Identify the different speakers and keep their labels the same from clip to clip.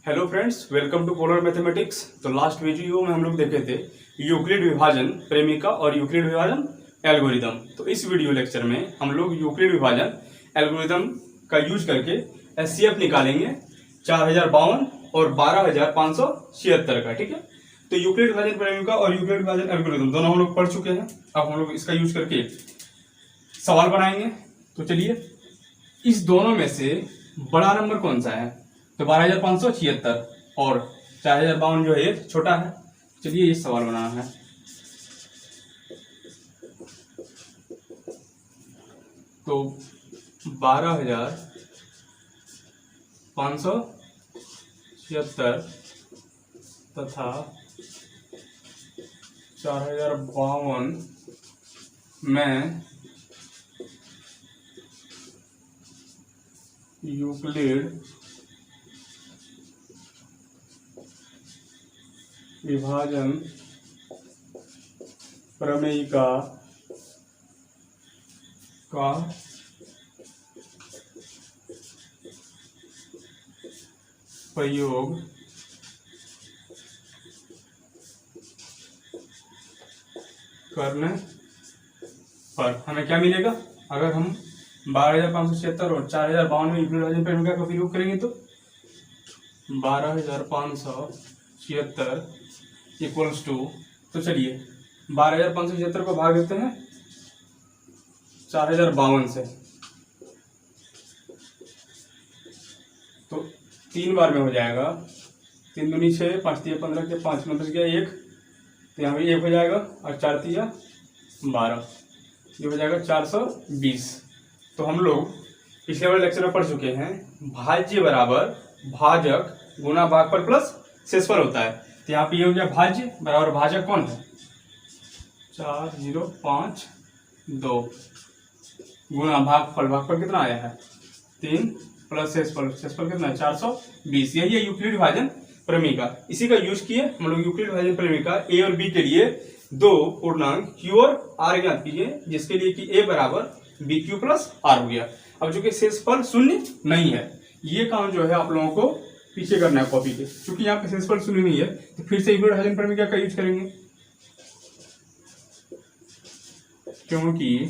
Speaker 1: Hello friends, welcome to polar mathematics. तो last video में हम लोग देखे थे यूक्लिड विभाजन प्रेमिका और यूक्लिड विभाजन एल्गोरिदम। तो इस वीडियो लेक्चर में हम लोग यूक्लिड विभाजन एल्गोरिदम का यूज करके एचसीएफ निकालेंगे 4052 और 12576 का। ठीक है, तो यूक्लिड विभाजन प्रेमिका और यूक्लिड विभाजन एल्गोरिदम दोनों हम लोग पढ़ चुके हैं। अब हम लोग इसका यूज करके सवाल बनाएंगे। तो चलिए, इस दोनों में से बड़ा नंबर कौन सा है? तो 12576 और 4052 जो है ये छोटा है। चलिए ये सवाल बनाना है। तो 12576 तथा 4052 में यूक्लिड विभाजन प्रमेयिका का प्रयोग करने पर हमें क्या मिलेगा? अगर हम 12576 और 4052 में यूक्लिड विभाजन प्रमेयिका का प्रयोग करेंगे तो 12576 इक्वल्स टू, तो चलिए 12576 को भाग देते हैं 4052 से। तो 3 बार में हो जाएगा। 3 दूनी 6, 5 तिया 15 के 5 में बच गया 1, तो यहाँ भी 1 हो जाएगा और 4 तिया 12, ये हो जाएगा 420। तो हम लोग पिछले वाले लेक्चर में पढ़ चुके हैं भाज्य बराबर भाजक गुना भागफल प्लस शेषफल होता है। तो यहाँ पे ये हो गया भाज्य बराबर भाजक कौन है? 4052 गुना भागफल, भागफल कितना आया है 3 प्लस शेषफल, शेषफल कितना है 420। यही है यूक्लिड विभाजन प्रमेयिका। इसी का यूज किए हम लोग यूक्लिड विभाजन प्रमेयिका ए और बी के लिए 2 पूर्णांक क्यू और आर ज्ञात कीजिए, जिसके लिए कि ए बराबर बी क्यू प्लस आर हो गया। अब जो कि शेषफल शून्य नहीं है, ये काम जो है आप लोगों को पीछे करना है कॉपी के, क्योंकि यहाँ पे शेषफल शून्य नहीं है। तो फिर से यूक्लिड विभाजन प्रमेयिका का यूज करेंगे, क्योंकि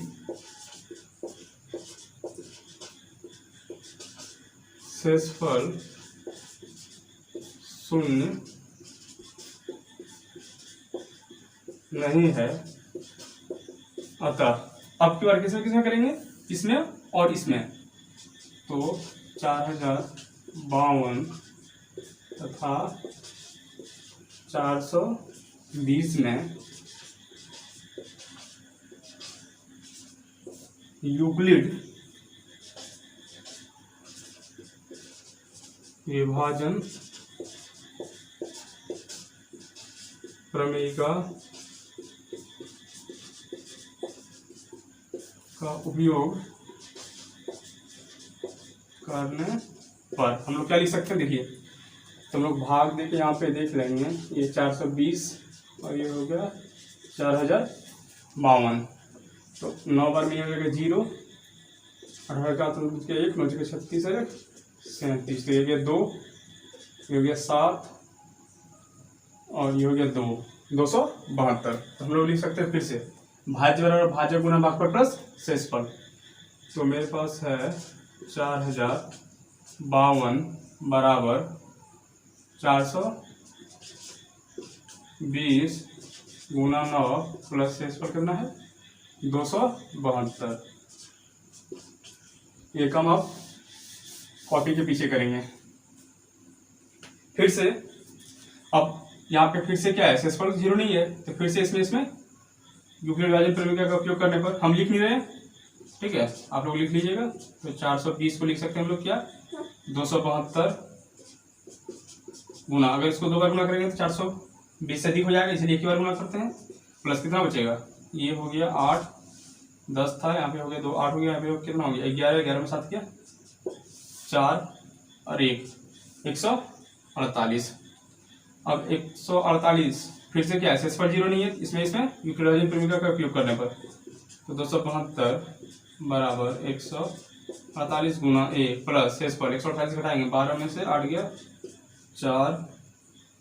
Speaker 1: शेषफल शून्य नहीं है। अतः अब की बार किसमें करेंगे? इसमें और इसमें। तो 4052 तथा 420 में यूक्लिड विभाजन प्रमेयिका का उपयोग करने पर हम लोग क्या लिख सकते हैं? देखिए, तो हम लोग भाग देके यहाँ पे देख लेंगे, ये 420 और ये हो गया 4052। तो 9 बार में ये हो जाएगा 0, 18 का तो 1, 9 के 36 है 37, तो ये हो गया 2, ये हो गया 7 और ये हो गया 2, 272। तो हम लोग लिख सकते हैं फिर से भाज्य बराबर भाजक गुना भागफल प्लस शेषफल। तो मेरे पास है 4052 बराबर 420 गुना 9 प्लस शेषफल कितना है 272। ये काम आप कॉपी के पीछे करेंगे। फिर से अब यहाँ पे फिर से क्या है? शेषफल 0 नहीं है, तो फिर से इसमें यूक्लिड विभाजन प्रमेयिका का उपयोग करने पर हम लिख नहीं रहे हैं। ठीक है, आप लोग लिख लीजिएगा। तो 420 को लिख सकते हैं हम लोग क्या 272 गुना, अगर इसको 2 बार गुना करेंगे तो 420 से अधिक हो जाएगा, इसलिए 1 बार गुना करते हैं। प्लस कितना बचेगा? ये हो गया 8, 10 था, यहाँ पे हो गया 2, 8 हो गया, यहाँ पे कितना हो गया 11, 11 में 7 किया 4 और 1, 148। अब 148 फिर से क्या है? शेषफल 0 नहीं है, इसमें यूक्लिड विभाजन प्रमेयिका का उपयोग करने पर तो 272 बराबर 148 गुना ए प्लस शेषफल 128 घटाएंगे 12 में से 8 गया 4,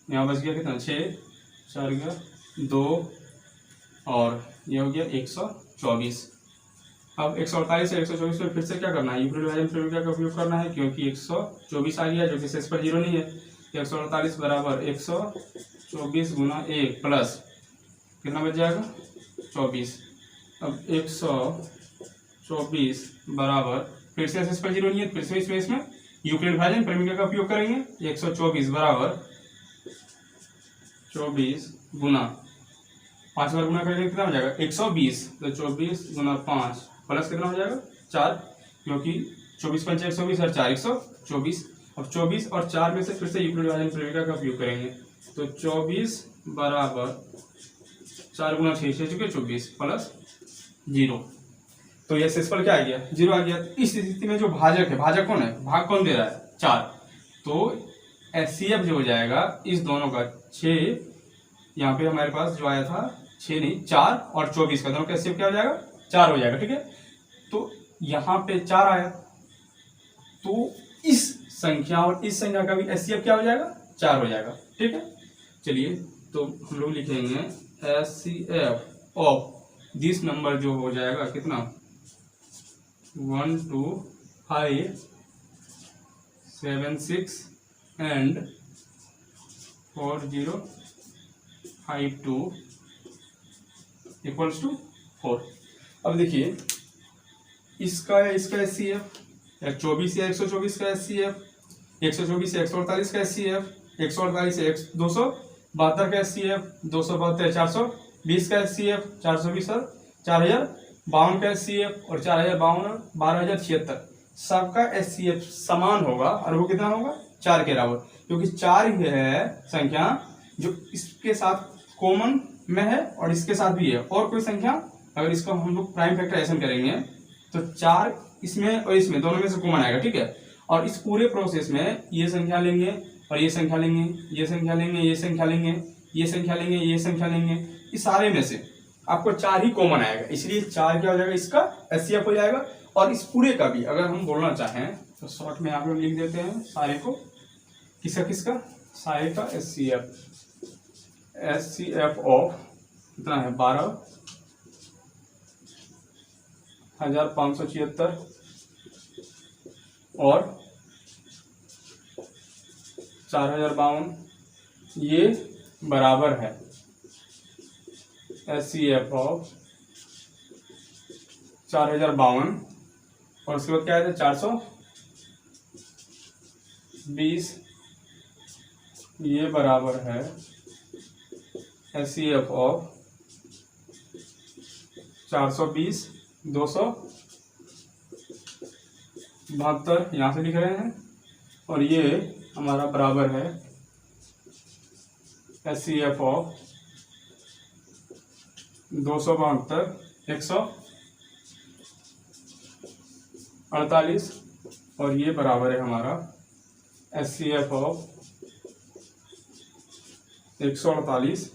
Speaker 1: यहाँ बच गया कितना 6, 4 गया 2, और ये हो गया 124। अब 148 से 124 में फिर से क्या करना है, यूक्लिड डिवीजन प्रमेय का उपयोग करना है, क्योंकि 124 आ गया जो कि शेष पर 0 नहीं है। 148 बराबर 124 गुना 1 प्लस कितना बच जाएगा 24। अब 124 बराबर फिर से शेष पर 0 नहीं है, फिर से इसमें यूक्लिड डिवीजन प्रमेय का उपयोग करेंगे। 124 बराबर 24 गुना 5 बार गुना करके कितना हो जाएगा 120, तो 24 गुना 5 प्लस कितना हो जाएगा 4, क्योंकि 24 पंचे 120 और 4 124। अब 24 और 4 में से फिर से यूक्लिड डिवीजन प्रमेय का उपयोग करेंगे, तो 24 बराबर 4 गुना 6 चुके 24 प्लस 0, तो यह शेषफल क्या आ गया 0 आ गया। इस स्थिति में जो भाजक है, भाजक कौन है, भाग कौन दे रहा है 4, तो HCF जो हो जाएगा इस दोनों का 6, यहाँ पे हमारे पास जो आया था 6 नहीं 4 और 24 का दोनों का HCF क्या हो जाएगा 4 हो जाएगा। ठीक है, तो यहाँ पे 4 आया, तो इस संख्या और इस संख्या का भी HCF क्या हो जाएगा 4 हो जाएगा। ठीक है, चलिए तो हम लोग लिखेंगे HCF ऑफ दिस नंबर जो हो जाएगा कितना 1 2 5 7 6 एंड 4 0 5 2 इक्वल्स टू 4। अब देखिए इसका HCF 24 या 124 का HCF, 124 या 148 का HCF, 148 या 272 का HCF, 272 420 का HCF, 420 और 4052 का HCF और 4052 12076 सबका HCF समान होगा, और वो कितना होगा 4 के बराबर, क्योंकि 4 ही है संख्या जो इसके साथ कॉमन में है और इसके साथ भी है। और कोई संख्या अगर इसको हम लोग प्राइम फैक्टराइजेशन करेंगे तो 4 इसमें और इसमें दोनों में से कॉमन आएगा। ठीक है, और इस पूरे प्रोसेस में ये संख्या लेंगे और ये संख्या लेंगे, ये संख्या लेंगे, ये संख्या लेंगे, ये संख्या लेंगे, ये संख्या लेंगे, इस सारे में से आपको 4 ही कॉमन आएगा, इसलिए 4 क्या हो जाएगा इसका HCF हो जाएगा। और इस पूरे का भी अगर हम बोलना चाहें तो शॉर्ट में आप लोग लिख देते हैं सारे को, किसका किसका सारे का HCF ऑफ कितना है 12,576 और 4052 ये बराबर है HCF ऑफ 4052 और उसके बाद क्या है 420 ये बराबर है HCF ऑफ 420 272 यहाँ से लिख रहे हैं, और ये हमारा बराबर है HCF ऑफ 272 148 और ये बराबर है हमारा HCF ऑफ 148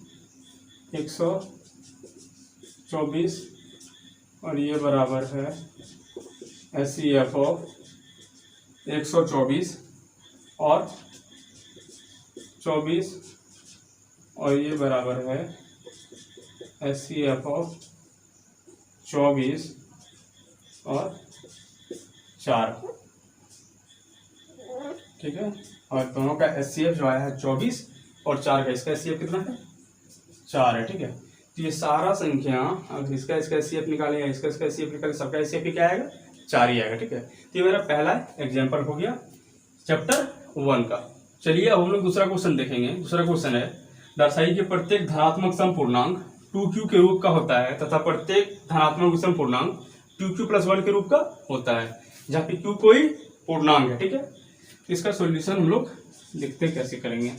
Speaker 1: 124 और ये बराबर है HCF ऑफ 124 और 24 और ये बराबर है HCF ऑफ 24 और 4। ठीक है, और दोनों का HCF जो आया है 24 और 4 का, इसका HCF कितना है 4 है। ठीक है, तो ये सारा संख्या अगर इसका HCF निकालेंगे, इसका HCF निकालेंगे, सबका HCF क्या आएगा 4 ही आएगा। ठीक है, तो ये मेरा पहला एग्जाम्पल हो गया चैप्टर 1 का। चलिए अब हम लोग दूसरा क्वेश्चन देखेंगे। दूसरा क्वेश्चन है दर्शाइए कि प्रत्येक धनात्मक सम पूर्णांक 2q के रूप का होता है तथा प्रत्येक धनात्मक विषम पूर्णांक 2q + 1 के रूप का होता है, जहाँ पे q कोई पूर्णांक है। ठीक है, तो इसका सॉल्यूशन हम लोग देखते कैसे करेंगे।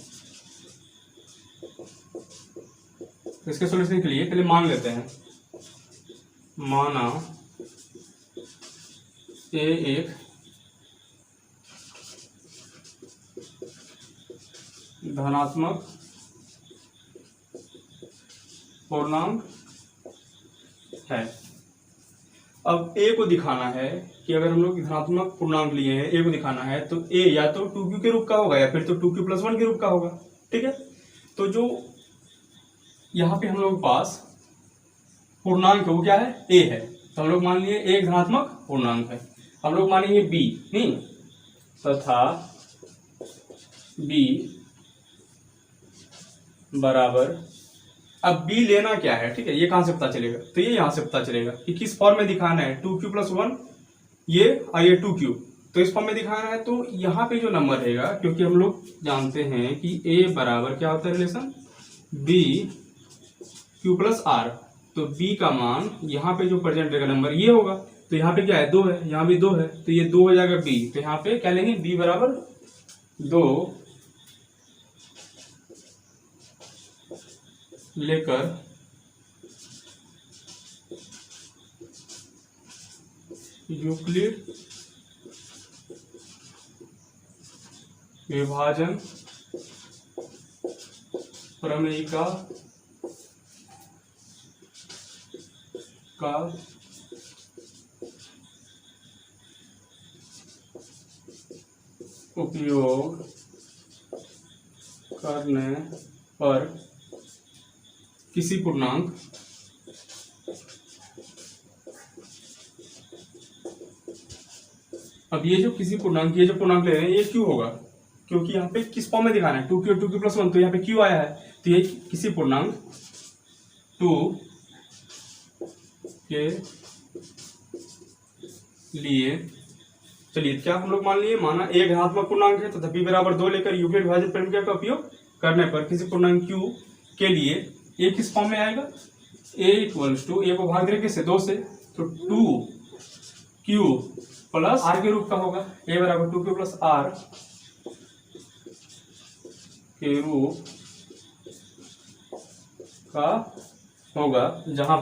Speaker 1: तो इसके सॉल्यूशन के लिए पहले मान लेते हैं, माना a एक धनात्मक पूर्णांक है अब ए को दिखाना है कि अगर हम लोग धनात्मक पूर्णांक लिए हैं, ए को दिखाना है तो ए या तो 2q के रूप का होगा या फिर तो 2q + 1 के रूप का होगा। ठीक है, तो जो यहाँ पे हम लोग के पास पूर्णांक है वो क्या है, ए है। तो हम लोग मान लिए एक धनात्मक पूर्णांक है। हम लोग मानेंगे बी नहीं, तथा बी बराबर, अब बी लेना क्या है, ठीक है, ये कहां से पता चलेगा, तो ये यहां से पता चलेगा कि किस फॉर्म में दिखाना है, 2q + 1 ये और ये 2q, तो इस फॉर्म में दिखाना है। तो यहाँ पे जो नंबर रहेगा, क्योंकि हम लोग जानते हैं कि a बराबर क्या होता है रिलेशन, b q + r, तो b का मान यहाँ पे जो प्रेजेंट रहेगा नंबर ये होगा। तो यहाँ पे क्या है, 2 है, यहाँ भी 2 है, तो ये 2 हो जाएगा b। तो यहाँ पे क्या लेंगे, b बराबर 2 लेकर यूक्लिड विभाजन प्रमेयिका का उपयोग करने पर किसी पूर्णांक अब ये जो किसी पूर्णांक, ये जो पूर्णांक ले रहे हैं ये क्यों होगा, क्योंकि यहाँ पे किस फॉर्म में दिखाना है, 2q और 2q + 1, तो यहाँ पे क्यों आया है, तो ये किसी पूर्णांक 2 के लिए, चलिए क्या हम लोग मान लिए, माना एक धनात्मक पूर्णांक है, तो b बराबर 2 लेकर यूक्लिड विभाजन प्रमेय का उपयोग करने पर किसी पूर्णांक q के लिए ए किस फॉर्म में आएगा, a = a को भाग देंगे किससे, 2 से, तो 2q + r के रूप का होगा। a बराबर 2q + r के रूप का होगा, जहां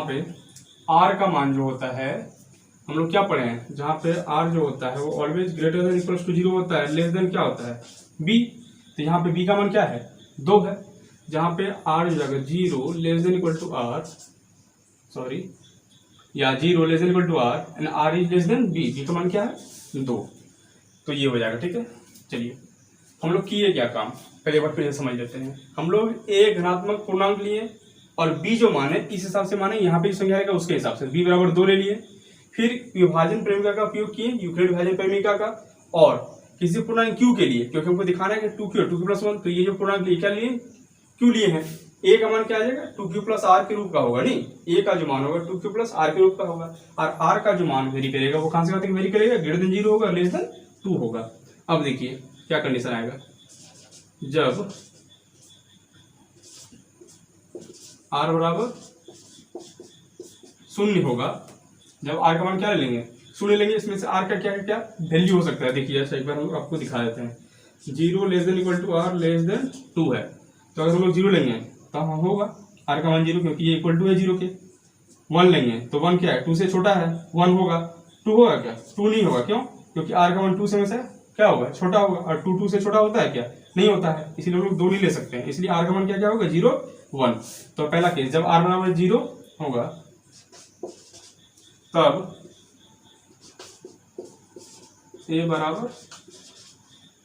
Speaker 1: पे r का मान जो होता है, हम लोग क्या पढ़े हैं, जहां पे r जो होता है वो always greater than equals to 0 होता है, लेस देन क्या होता है, b। तो यहाँ पे b का मान क्या है, 2 है, जहां पे r जो जाएगा 0 less than equal to r, sorry या 0 less than equal to r and r is less than b, b का मान क्या है 2, तो ये हो जाएगा। ठीक है, चलिए हम लोग किए क्या काम, पहले बार फिर समझ लेते हैं। हम लोग एक धनात्मक पूर्णांक लिए और b जो माने इस हिसाब से माने, यहाँ पे जो संख्या आएगा उसके हिसाब से b बराबर 2 ले लिए, फिर विभाजन प्रेमिका का उपयोग किए, यूक्लिड विभाजन प्रेमिका का, और किसी पूर्णांक q के लिए, क्योंकि हमको दिखाना है कि 2q और 2q + 1, तो ये जो पूर्णांक लिए क्या लिए, q लिए हैं, a का मान क्या आ जाएगा, 2q + r के रूप का होगा, नहीं, a का जो मान होगा 2q + r के रूप का होगा, और r का जो मान वेरी करेगा वो कहां से वेरी करेगा, ग्रेटर देन 0 होगा, लेस देन 2 होगा। अब देखिए क्या कंडीशन आएगा, जब r बराबर 0 होगा, जब r का मान क्या ले लेंगे, 0 लेंगे, इसमें से r का क्या वैल्यू हो सकता है, देखिए अच्छा एक बार हम आपको दिखा देते हैं, 0 less than equal to r less than 2 है, तो अगर हम लोग 0 लेंगे तो हम होगा r का मान 0, क्योंकि ये इक्वल टू है 0 के। 1 लेंगे तो 1 क्या है, 2 से छोटा है, 1 होगा, 2 होगा क्या, 2 नहीं होगा, क्यों, क्योंकि r का मान 2 से क्या होगा, छोटा होगा, और 2 से छोटा होता है क्या, नहीं होता है, इसलिए हम लोग 2 नहीं ले सकते हैं, इसलिए r का मान क्या होगा, 0 1। तो पहला केस, जब r बराबर 0 होगा तब a बराबर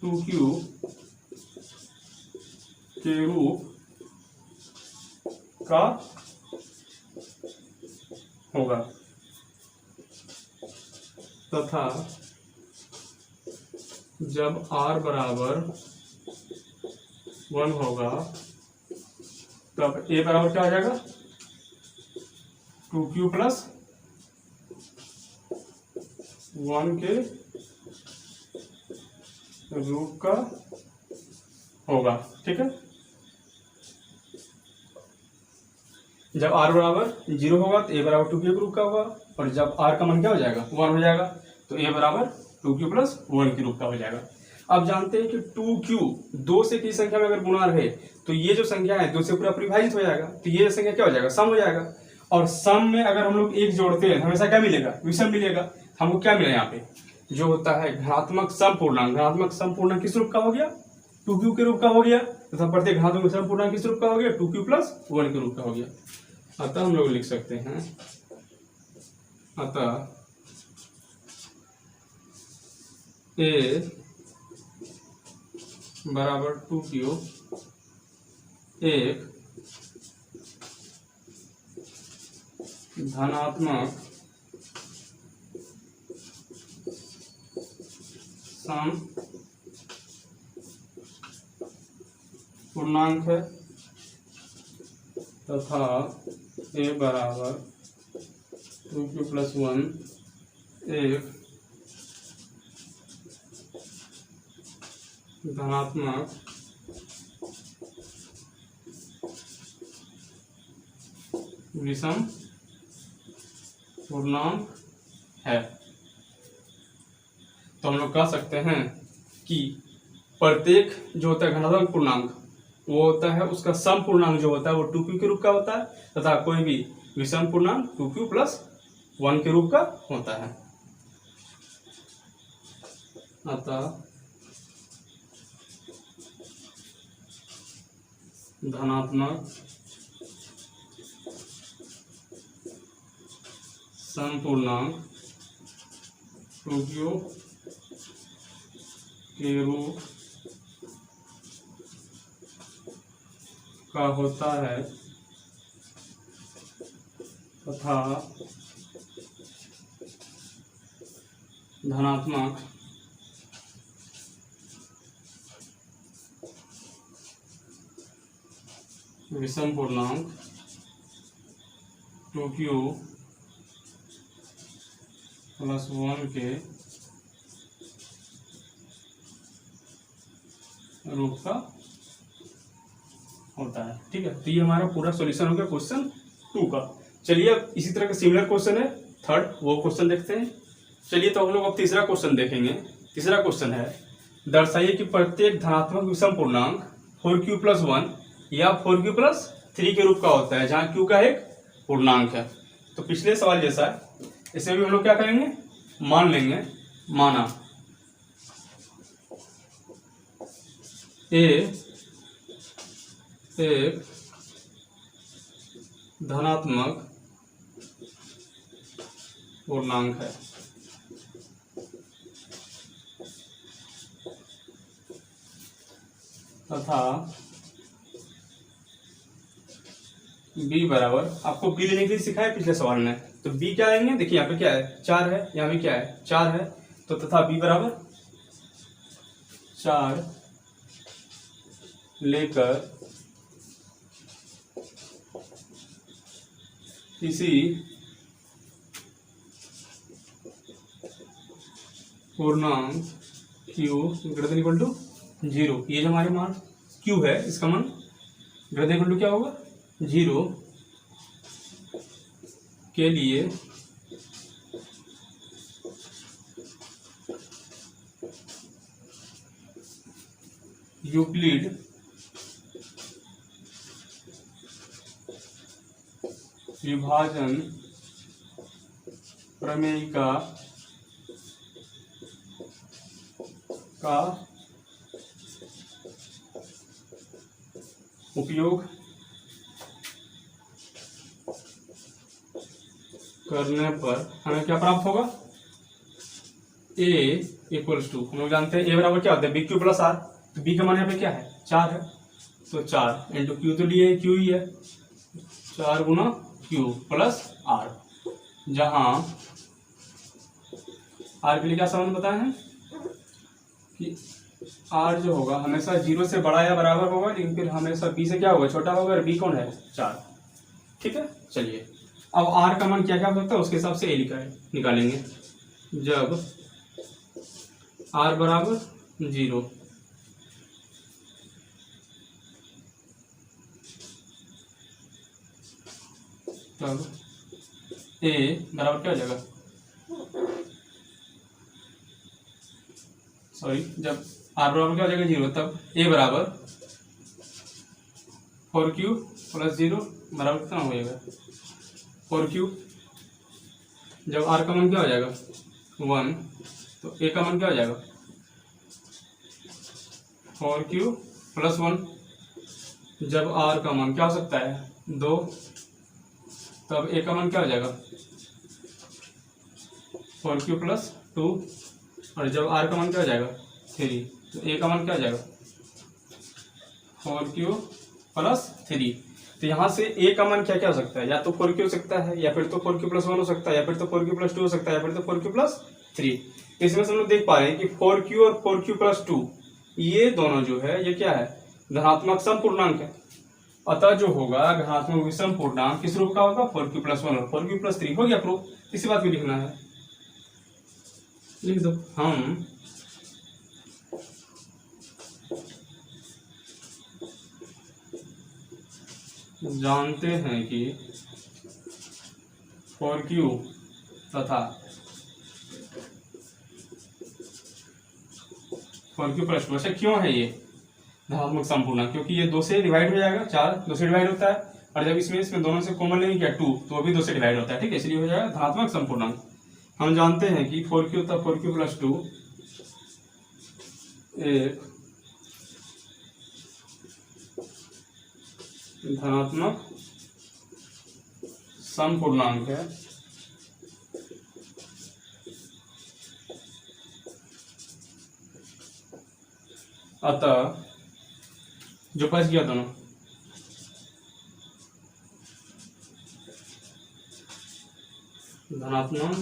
Speaker 1: 2q के रूप का होगा, तथा जब r बराबर 1 होगा तब a बराबर क्या हो जाएगा, 2q + 1 के रूप का होगा। ठीक है, जब r बराबर 0 होगा तो a बराबर 2q के रूप का होगा, और जब r का मान क्या हो जाएगा, 1 हो जाएगा, तो a बराबर 2q + 1 के रूप का हो जाएगा। अब जानते हैं कि 2q 2 से किसी संख्या में अगर गुणा रहे तो ये जो संख्या है 2 से पूरा परिभाजित हो जाएगा, तो ये संख्या क्या हो जाएगा, सम हो जाएगा, और सम में अगर हम लोग एक जोड़ते हैं हमेशा क्या मिलेगा, विषम मिलेगा। हमको क्या मिला यहाँ पे, जो होता है धनात्मक सम पूर्णांक, धनात्मक सम पूर्णांक किस रूप का हो गया, 2q के रूप का हो गया, तथा प्रत्येक घातांक सम पूर्णांक किस रूप का हो गया, 2q + 1 के रूप का हो गया। अतः हम लोग लिख सकते हैं अतः ए बराबर 2q एक धनात्मक सम पूर्णांक है तथा ए बराबर 2q + 1 एक धनात्मक विषम पूर्णांक है। तो हम लोग कह सकते हैं कि प्रत्येक जो होता है घनात्मक पूर्णांक वो होता है उसका सम पूर्णांक जो होता है वो 2q के रूप का होता है तथा कोई भी विषम पूर्णांक 2q + 1 के रूप का होता है। अतः धनात्मक समपूर्णांक 2q के रूप का होता है तथा धनात्मक विषम पूर्णांक 2q + 1 के रूप का होता है। ठीक है, तो ये हमारा पूरा सॉल्यूशन हो गया क्वेश्चन 2 का। चलिए अब इसी तरह का सिमिलर क्वेश्चन है थर्ड, वो क्वेश्चन देखते हैं। चलिए तो हम लोग अब तीसरा क्वेश्चन देखेंगे। तीसरा क्वेश्चन है दर्शाइए कि प्रत्येक धनात्मक विषम पूर्णांक 4q + 1 या 4q + 3 के रूप का होता है जहाँ q का एक पूर्णांक है। तो पिछले सवाल जैसा है इसमें भी हम लोग क्या करेंगे, मान लेंगे, माना ए एक धनात्मक पूर्णांक है तथा b बराबर, आपको b लेने के लिए सिखाया पिछले सवाल में, तो b क्या लेंगे, देखिए यहाँ पे क्या है 4 है, यहाँ भी क्या है 4 है, तो तथा b बराबर 4 लेकर किसी पूर्णांक q > 0, ये जो हमारे मान q है इसका मान > क्या होगा 0 के लिए यूक्लिड विभाजन प्रमेय का उपयोग करने पर हमें क्या प्राप्त होगा, a = हम लोग जानते हैं a बराबर क्या होता है bq + r, तो b का मान यहाँ पे क्या है 4 है, तो 4 × q तो लिए q ही है, 4 × q + r, जहाँ r के लिए क्या संबंध बताए हैं कि r जो होगा हमेशा 0 से बड़ा या बराबर होगा, लेकिन फिर हमेशा b से क्या होगा छोटा होगा, और b कौन है 4। ठीक है, चलिए अब r का मान क्या क्या हो सकता है उसके हिसाब से a निकालेंगे। जब r बराबर 0 तब a बराबर क्या हो जाएगा, सॉरी, जब r बराबर क्या हो जाएगा 0 तब a बराबर 4q + 0 बराबर कितना हो जाएगा 4q। जब r का मान क्या हो जाएगा 1 तो a का मान क्या हो जाएगा 4q + 1। जब r का मान क्या हो सकता है 2 तो अब ए का मान क्या हो जाएगा 4q प्लस 2, और जब r का मान क्या हो जाएगा 3, तो ए का मान क्या हो जाएगा 4q प्लस 3। तो यहाँ से ए का मान क्या क्या हो सकता है, या तो 4q हो सकता है, या फिर तो 4q प्लस 1 हो सकता है, या फिर तो 4q प्लस 2 हो सकता है, या फिर तो 4q प्लस 3। इसमें से हम लोग देख पा रहे हैं कि 4q और 4q प्लस 2 ये दोनों जो है ये क्या है धनात्मक सम पूर्णांक है। अतः जो होगा घनात्मक विषम पूर्णांक किस रूप का होगा 4q प्लस 1 और 4q प्लस 3। हो गया प्रूफ, इसी बात को लिखना है, लिख दो। हम जानते हैं कि 4q तथा 4q प्लस 2 क्यों है ये धनात्मक संपूर्णांक, क्योंकि ये 2 से डिवाइड हो जाएगा, 4 2 से डिवाइड होता है, और जब इसमें दोनों से कॉमन लेंगे क्या 2, तो वो भी 2 से डिवाइड होता है, ठीक है, इसलिए हो जाएगा धनात्मक संपूर्णांक। हम जानते हैं कि 4q तथा 4q प्लस 2 एक धनात्मक समपूर्णांक है अतः जो बच गया दोनों धनात्मक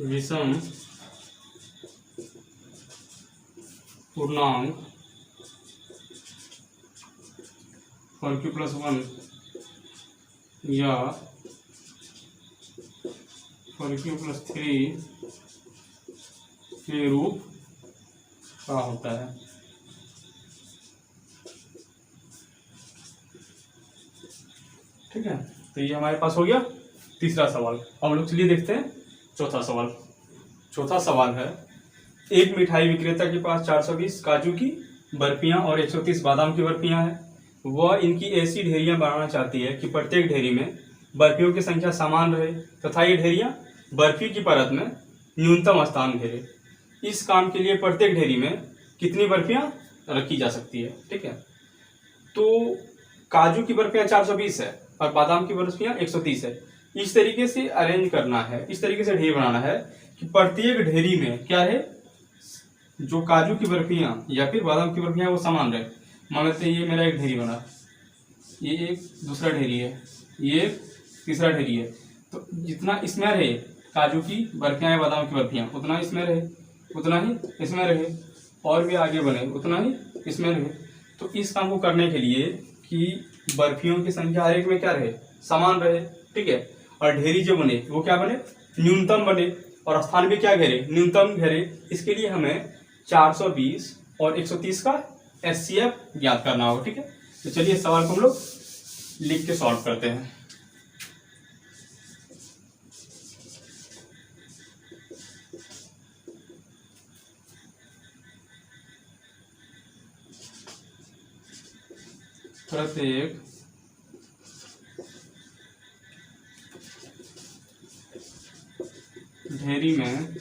Speaker 1: विषम पूर्णांक 4q प्लस 1 या 4q प्लस 3 के रूप का होता है। ठीक है, तो ये हमारे पास हो गया तीसरा सवाल। अब हम लोग चलिए देखते हैं चौथा सवाल। चौथा सवाल है, एक मिठाई विक्रेता के पास 420 काजू की बर्फियां और 130 बादाम की बर्फियां हैं। वह इनकी ऐसी ढेरियां बनाना चाहती है कि प्रत्येक ढेरी में बर्फियों की संख्या समान रहे तथा ये ढेरियां बर्फी की परत में न्यूनतम स्थान घेरे। इस काम के लिए प्रत्येक ढेरी में कितनी बर्फियां रखी जा सकती है। ठीक है, तो काजू की बर्फियां 420 है और बादाम की बर्फियां 130 है। इस तरीके से अरेंज करना है, इस तरीके से ढेरी बनाना है कि प्रत्येक ढेरी में क्या है, जो काजू की बर्फियां या फिर बादाम की बर्फियां वो समान रहे। मान लेते हैं ये मेरा एक ढेरी बना, ये एक दूसरा ढेरी है, ये एक तीसरा ढेरी है, तो जितना इसमें रहे काजू की बर्फियां या बादाम की बर्फियां उतना इसमें रहे, उतना ही इसमें रहे, और भी आगे बने उतना ही इसमें रहे। तो इस काम को करने के लिए कि बर्फियों की संख्या हर एक में क्या रहे, समान रहे। ठीक है, और ढेरी जो बने वो क्या बने, न्यूनतम बने, और स्थान भी क्या घेरे, न्यूनतम घेरे। इसके लिए हमें 420 और 130 का एचसीएफ ज्ञात करना होगा। ठीक है, तो चलिए इस सवाल को हम लोग लिख के सॉल्व करते हैं। प्रत्येक ढेरी में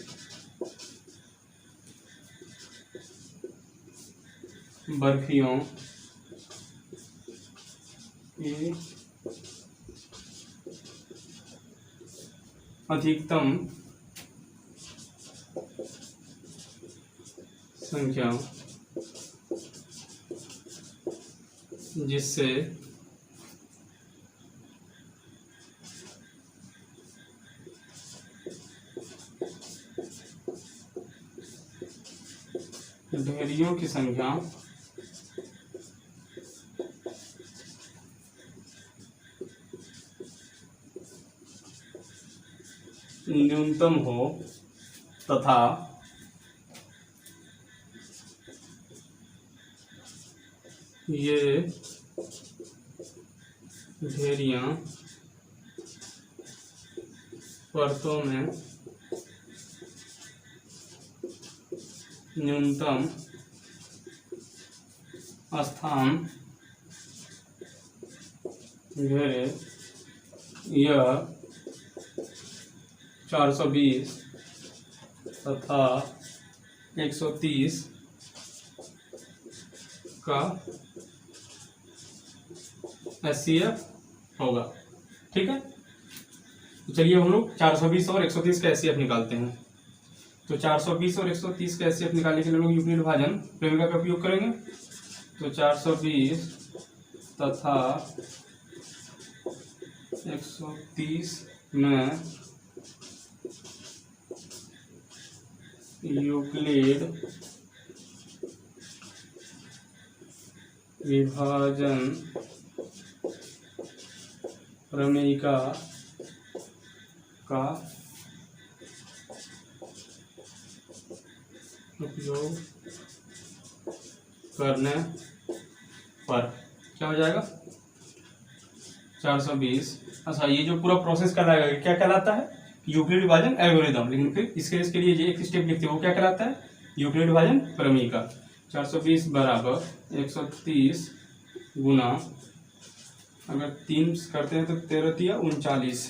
Speaker 1: बर्फियों की अधिकतम संख्या जिससे ढेरियों की संख्या न्यूनतम हो तथा ये ढेरियां परतों में न्यूनतम स्थान घेरे। यह 420 तथा 130 का HCF होगा। ठीक है, तो चलिए हम लोग 420 और 130 का HCF निकालते हैं। तो 420 और 130 का HCF निकालने के लिए हम लोग यूक्लिड विभाजन प्रेमिका का उपयोग करेंगे। तो 420 तथा 130 में यूक्लिड विभाजन प्रमेयिका का उपयोग करने पर क्या हो जाएगा 420। अच्छा, ये जो पूरा प्रोसेस कहलाएगा क्या कहलाता है, यूक्लिड विभाजन एल्गोरिदम। लेकिन फिर इसके लिए एक स्टेप लिखते हैं, वो क्या कहलाता है, यूक्लिड विभाजन प्रमेयिका। 420 बराबर 130 गुना, अगर 3 करते हैं तो 13 तिया 39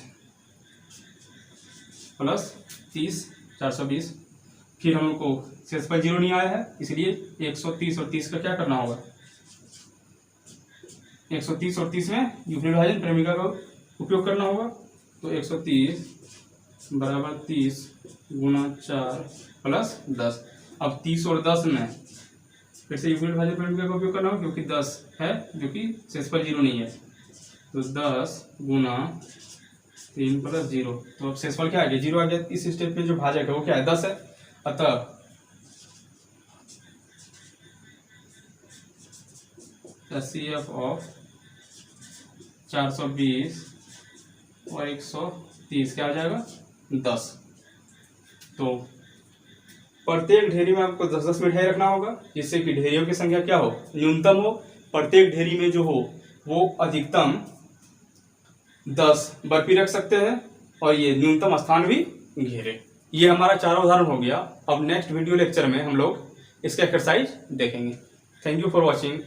Speaker 1: प्लस 30 420। फिर हम लोग को शेषफल 0 नहीं आया है, इसलिए 130 और 30 का क्या करना होगा, 130 और 30 में यूक्लिड विभाजन प्रेमिका का उपयोग करना होगा। तो 130 बराबर 30 गुना 4 प्लस 10। अब 30 और 10 में फिर से यूक्लिड विभाजन प्रेमिका का उपयोग करना होगा, क्योंकि 10 है जो कि शेषफल 0 नहीं है। तो 10 गुना 3 प्लस 0, तो अब शेषफल क्या आ गया, 0 आ गया। इस स्टेप पे जो भाजक है वो क्या है, 10 है। अतः HCF ऑफ 420 और 130 क्या आ जाएगा, 10। तो प्रत्येक ढेरी में आपको 10-10 मिठाई रखना होगा, जिससे कि ढेरियों की संख्या क्या हो, न्यूनतम हो। प्रत्येक ढेरी में जो हो वो अधिकतम 10 बर्फी रख सकते हैं और ये न्यूनतम स्थान भी घेरे। ये हमारा 4वां उदाहरण हो गया। अब नेक्स्ट वीडियो लेक्चर में हम लोग इसका एक्सरसाइज देखेंगे। Thank you for watching.